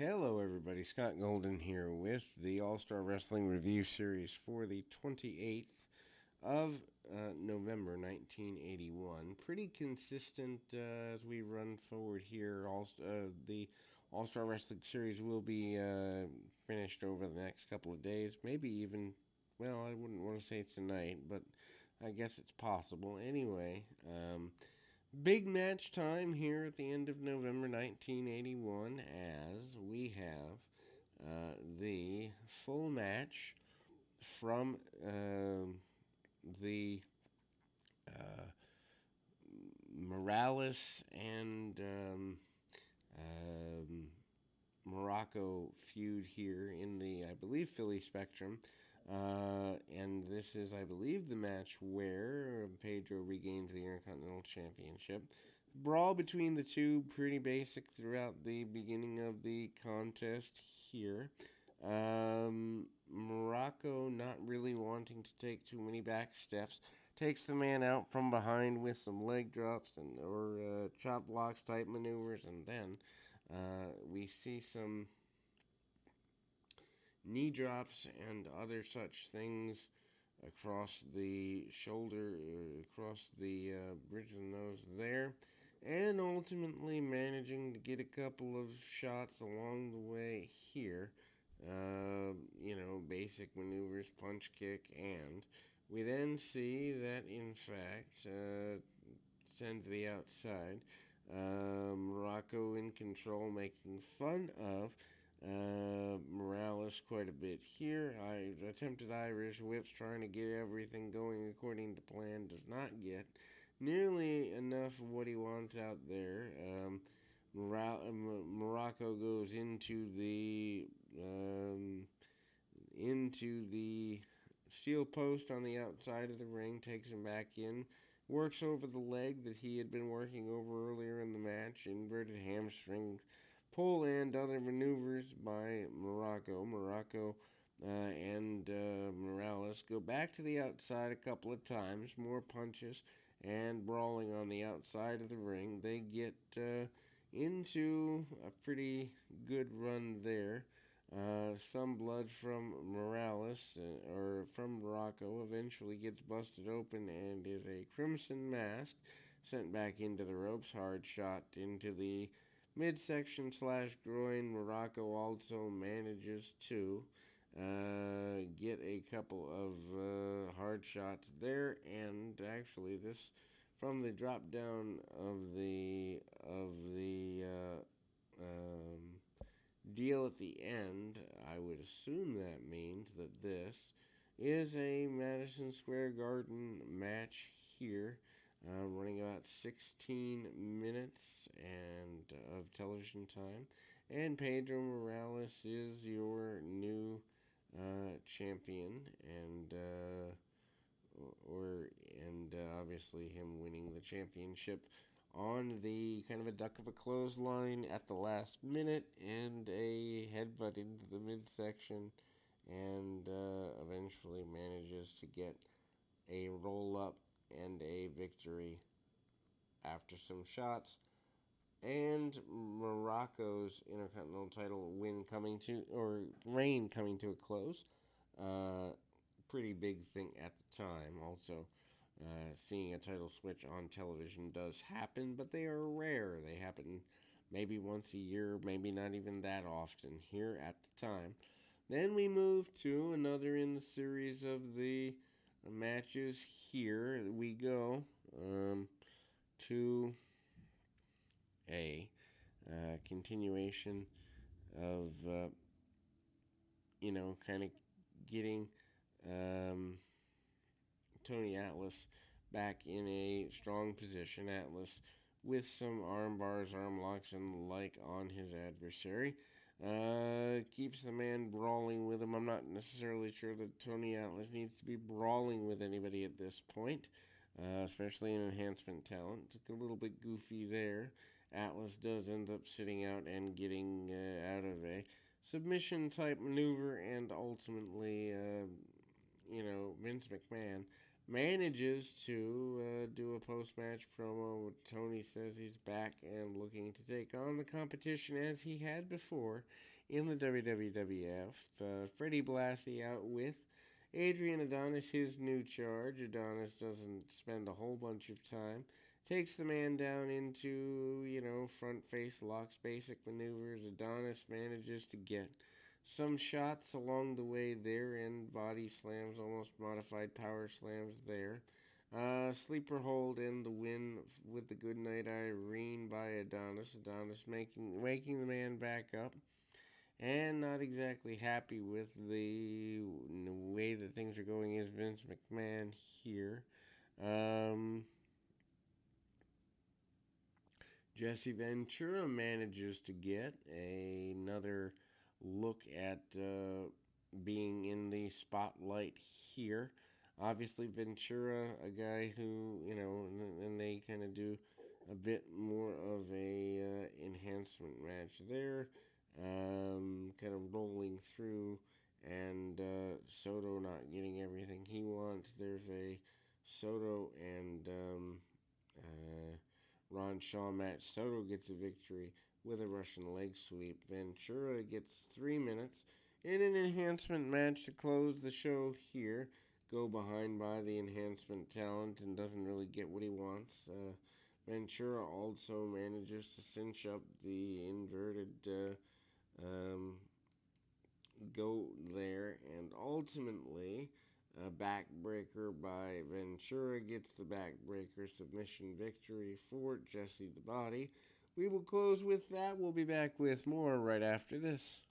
Hello, everybody. Scott Golden here with the All Star Wrestling Review Series for the 28th of November 1981. Pretty consistent as we run forward here. The All Star Wrestling Series will be finished over the next couple of days, maybe even, well, I wouldn't want to say tonight, but I guess it's possible. Anyway, big match time here at the end of November 1981 as we have the full match from the uh, Morales and um, Morocco feud here in the, I believe, Philly Spectrum. And this is, I believe, the match where Pedro regains the Intercontinental Championship. Brawl between the two, pretty basic throughout the beginning of the contest here. Morocco not really wanting to take too many back steps. Takes the man out from behind with some leg drops and or chop blocks type maneuvers, and then we see some knee drops and other such things across the shoulder, across the bridge of the nose there, and ultimately managing to get a couple of shots along the way here. Basic maneuvers, punch kick, and we then see that in fact, send to the outside. Morocco in control, making fun of Morales quite a bit here. Attempted Irish whips, trying to get everything going according to plan, does not get nearly enough of what he wants out there. Morocco goes into the steel post on the outside of the ring, takes him back in, works over the leg that he had been working over earlier in the match, inverted hamstring pull and other maneuvers by Morocco. Morocco and Morales go back to the outside a couple of times, more punches and brawling on the outside of the ring. They get into a pretty good run there. Some blood from Morales or from Morocco eventually gets busted open and is a crimson mask sent back into the ropes. Hard shot into the midsection slash groin. Morocco also manages to get a couple of hard shots there, and actually this from the drop down of the deal at the end, I would assume that means that this is a Madison Square Garden match here, running about 16 minutes and of television time. And Pedro Morales is your new champion, and obviously him winning the championship on the kind of a duck of a clothesline at the last minute and a headbutt into the midsection, and eventually manages to get a roll up and a victory after some shots. And Morocco's Intercontinental title reign coming to a close. Uh, Pretty big thing at the time. Also, seeing a title switch on television does happen, but they are rare. They happen maybe once a year, maybe not even that often here at the time. Then we move to another in the series of the matches. Here we go to a continuation of, kind of getting um, Tony Atlas back in a strong position. Atlas with some arm bars, arm locks, and the like on his adversary. Keeps the man brawling with him. I'm not necessarily sure that Tony Atlas needs to be brawling with anybody at this point, especially in enhancement talent. It's a little bit goofy there. Atlas does end up sitting out and getting out of a submission type maneuver, and ultimately, Vince McMahon manages to do a post-match promo where Tony says he's back and looking to take on the competition as he had before in the WWF. Freddie Blassie out with Adrian Adonis, his new charge. Adonis doesn't spend a whole bunch of time. Takes the man down into, front face locks, basic maneuvers. Adonis manages to get some shots along the way there, and body slams, almost modified power slams there. Sleeper hold in the win with the Goodnight Irene by Adonis. Adonis waking the man back up, and not exactly happy with the way that things are going is Vince McMahon here. Um, Jesse Ventura manages to get another look at being in the spotlight here. Obviously, Ventura, a guy who, and they kind of do a bit more of a enhancement match there, kind of rolling through, and Soto not getting everything he wants. There's a Soto and Ron Shaw match. Soto gets a victory with a Russian leg sweep. Ventura gets 3 minutes in an enhancement match to close the show here. Go behind by the enhancement talent and doesn't really get what he wants. Ventura also manages to cinch up the inverted um, goat there, and ultimately a backbreaker by Ventura gets the backbreaker submission victory for Jesse the Body. We will close with that. We'll be back with more right after this.